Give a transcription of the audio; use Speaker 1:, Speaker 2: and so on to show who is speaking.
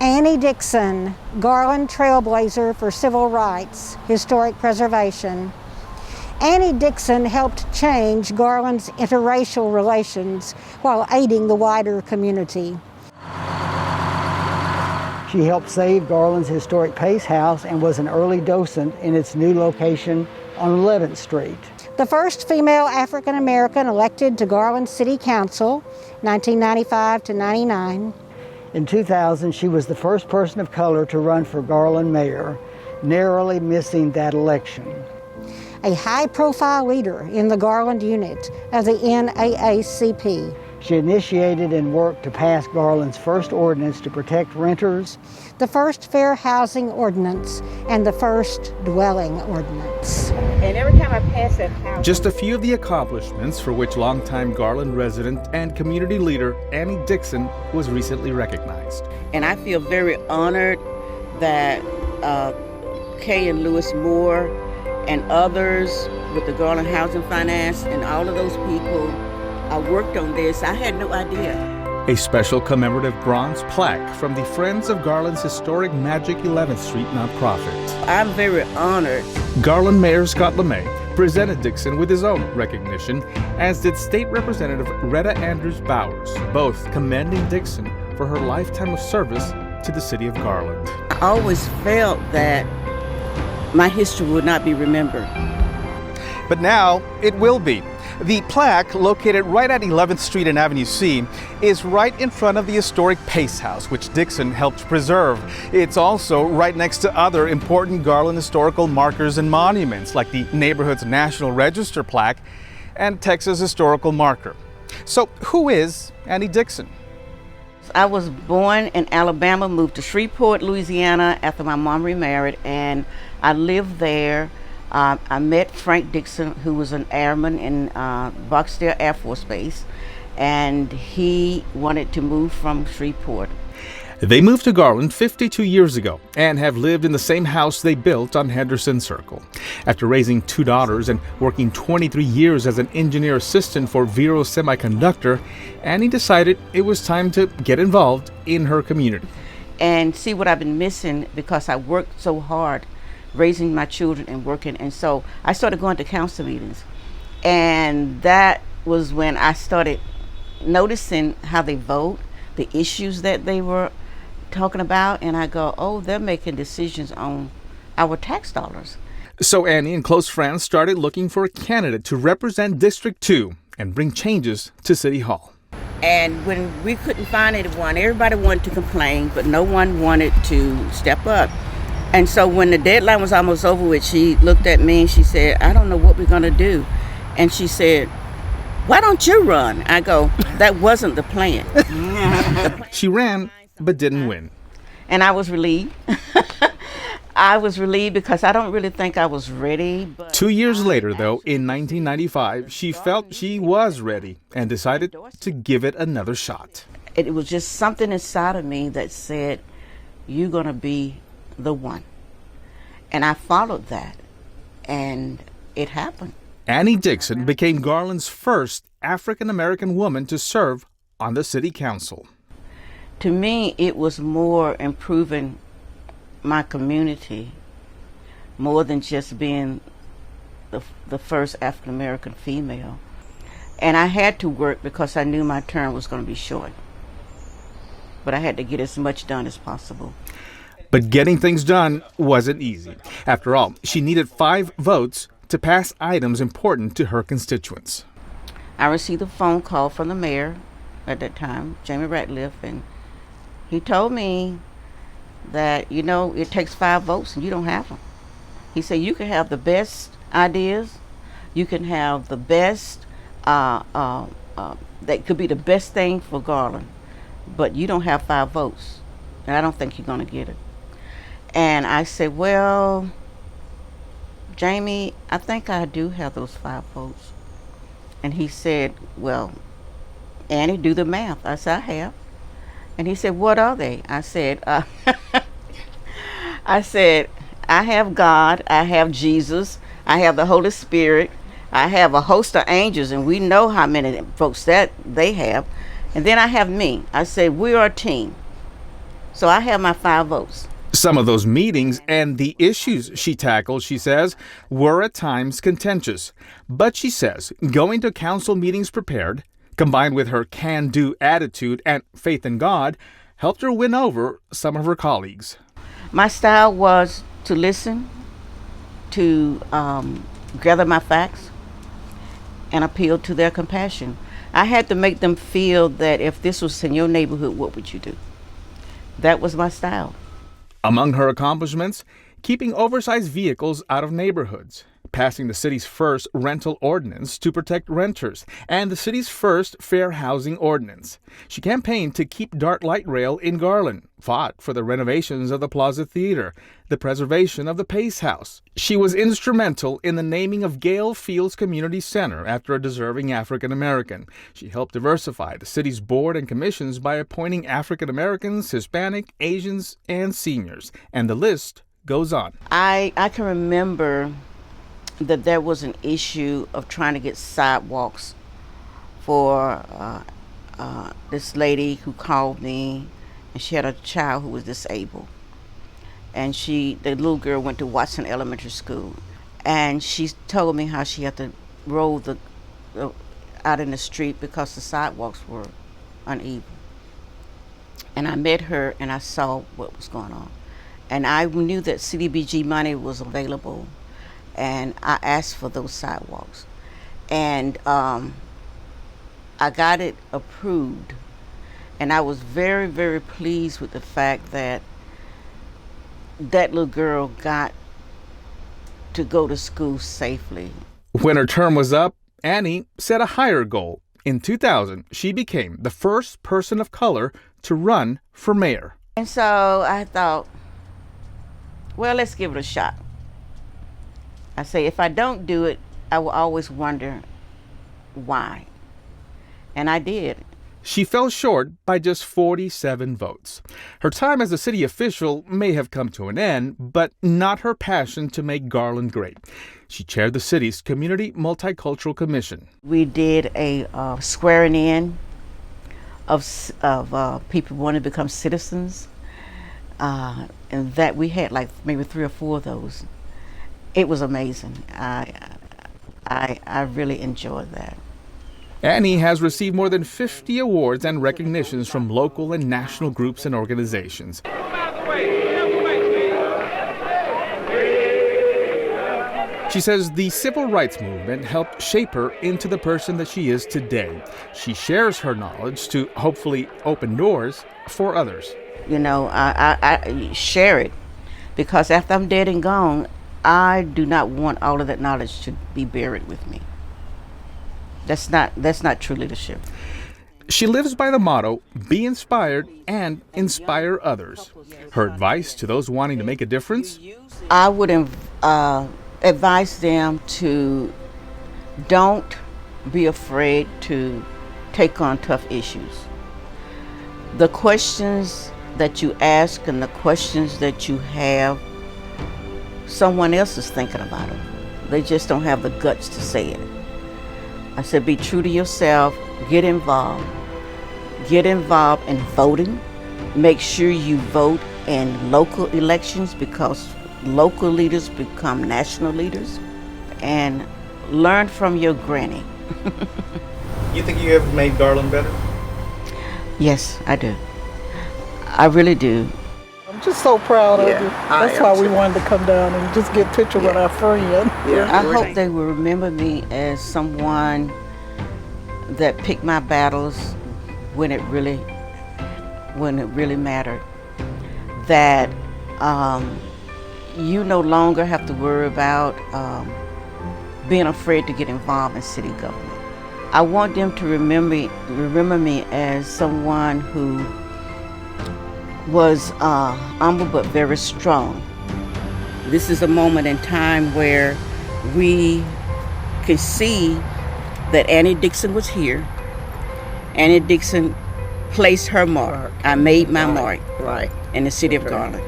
Speaker 1: Annie Dickson, Garland trailblazer for civil rights, historic preservation. Annie Dickson helped change Garland's interracial relations while aiding the wider community.
Speaker 2: She helped save Garland's historic Pace House and was an early docent in its new location on 11th Street.
Speaker 1: The first female African American elected to Garland City Council, 1995 to 99.
Speaker 2: In 2000, she was the first person of color to run for Garland mayor, narrowly missing that election.
Speaker 1: A high-profile leader in the Garland unit of the NAACP.
Speaker 2: She initiated and worked to pass Garland's first ordinance to protect renters,
Speaker 1: the first fair housing ordinance, and the first dwelling ordinance.
Speaker 3: And every time I pass that house...
Speaker 4: Just a few of the accomplishments for which longtime Garland resident and community leader Annie Dickson was recently recognized.
Speaker 3: And I feel very honored that Kay and Lewis Moore and others with the Garland Housing Finance and all of those people worked on this. I had no idea.
Speaker 4: A special commemorative bronze plaque from the Friends of Garland's historic Magic 11th Street nonprofit.
Speaker 3: I'm very honored.
Speaker 4: Garland Mayor Scott LeMay presented Dickson with his own recognition, as did State Representative Retta Andrews Bowers, both commending Dickson for her lifetime of service to the city of Garland.
Speaker 3: I always felt that my history would not be remembered.
Speaker 5: But now it will be. The plaque, located right at 11th Street and Avenue C, is right in front of the historic Pace House, which Dickson helped preserve. It's also right next to other important Garland historical markers and monuments, like the neighborhood's National Register plaque and Texas historical marker. So who is Annie Dickson?
Speaker 3: I was born in Alabama, moved to Shreveport, Louisiana after my mom remarried, and I lived there. I met Frank Dickson, who was an airman in Barksdale Air Force Base, and he wanted to move from Shreveport.
Speaker 4: They moved to Garland 52 years ago and have lived in the same house they built on Henderson Circle. After raising 2 daughters and working 23 years as an engineer assistant for Vero Semiconductor, Annie decided it was time to get involved in her community.
Speaker 3: And see what I've been missing because I worked so hard raising my children and working, and so I started going to council meetings, and that was when I started noticing how they vote, the issues that they were talking about, and I go, oh, they're making decisions on our tax dollars.
Speaker 4: So Annie and close friends started looking for a candidate to represent District 2 and bring changes to City Hall.
Speaker 3: And when we couldn't find anyone, everybody wanted to complain, but no one wanted to step up. And so when the deadline was almost over with, she looked at me and she said, I don't know what we're going to do. And she said, why don't you run? I go, that wasn't the plan.
Speaker 4: She ran, but didn't win.
Speaker 3: And I was relieved. I was relieved because I don't really think I was ready. But
Speaker 4: 2 years later, though, in 1995, she felt she was ready and decided to give it another shot.
Speaker 3: It was just something inside of me that said, you're going to be the one. And I followed that, and it happened.
Speaker 4: Annie Dickson became Garland's first African-American woman to serve on the city council.
Speaker 3: To me, it was more improving my community, more than just being the first African-American female. And I had to work because I knew my term was going to be short. But I had to get as much done as possible.
Speaker 4: But getting things done wasn't easy. After all, she needed 5 votes to pass items important to her constituents.
Speaker 3: I received a phone call from the mayor at that time, Jamie Ratliff, and he told me that, you know, it takes 5 votes and you don't have them. He said, you can have the best ideas, you can have the best, that could be the best thing for Garland, but you don't have 5 votes, and I don't think you're going to get it. And I said, well, Jamie, I think I do have those 5 votes. And he said, well, Annie, do the math. I said, I have. And he said, what are they? I said, I have God, I have Jesus, I have the Holy Spirit, I have a host of angels, and we know how many votes that they have. And then I have me. I said, we are a team. So I have my 5 votes.
Speaker 4: Some of those meetings and the issues she tackled, she says, were at times contentious. But she says going to council meetings prepared, combined with her can-do attitude and faith in God, helped her win over some of her colleagues.
Speaker 3: My style was to listen, to gather my facts, and appeal to their compassion. I had to make them feel that if this was in your neighborhood, what would you do? That was my style.
Speaker 4: Among her accomplishments, keeping oversized vehicles out of neighborhoods, passing the city's first rental ordinance to protect renters, and the city's first fair housing ordinance. She campaigned to keep Dart Light Rail in Garland, fought for the renovations of the Plaza Theater, the preservation of the Pace House. She was instrumental in the naming of Gale Fields Community Center after a deserving African American. She helped diversify the city's board and commissions by appointing African Americans, Hispanic, Asians, and seniors. And the list goes on.
Speaker 3: I can remember that there was an issue of trying to get sidewalks for this lady who called me, and she had a child who was disabled. And the little girl went to Watson Elementary School, and she told me how she had to roll out in the street because the sidewalks were uneven. And I met her and I saw what was going on. And I knew that CDBG money was available, and I asked for those sidewalks. And I got it approved. And I was very, very pleased with the fact that that little girl got to go to school safely.
Speaker 4: When her term was up, Annie set a higher goal. In 2000, she became the first person of color to run for mayor.
Speaker 3: And so I thought, well, let's give it a shot. I say, if I don't do it, I will always wonder why. And I did.
Speaker 4: She fell short by just 47 votes. Her time as a city official may have come to an end, but not her passion to make Garland great. She chaired the city's Community Multicultural Commission.
Speaker 3: We did a swearing in of people who wanted to become citizens, and that we had like maybe 3 or 4 of those. It was amazing. I really enjoyed that.
Speaker 4: Annie has received more than 50 awards and recognitions from local and national groups and organizations. She says the civil rights movement helped shape her into the person that she is today. She shares her knowledge to hopefully open doors for others.
Speaker 3: You know, I share it because after I'm dead and gone, I do not want all of that knowledge to be buried with me. That's not true leadership.
Speaker 4: She lives by the motto, be inspired and inspire others. Her advice to those wanting to make a difference?
Speaker 3: I would advise them to don't be afraid to take on tough issues. The questions that you ask and the questions that you have, someone else is thinking about them. They just don't have the guts to say it. I said, be true to yourself, get involved in voting. Make sure you vote in local elections because local leaders become national leaders. And learn from your granny.
Speaker 5: You think you have made Garland better?
Speaker 3: Yes, I do. I really do.
Speaker 6: I'm just so proud of you. That's why we wanted to come down and just get a picture with our friend.
Speaker 3: I hope they will remember me as someone that picked my battles when it really mattered. That you no longer have to worry about being afraid to get involved in city government. I want them to remember me as someone who was humble but very strong. This is a moment in time where we could see that Annie Dickson was here. Annie Dickson placed her mark. I made my mark in the city of Garland.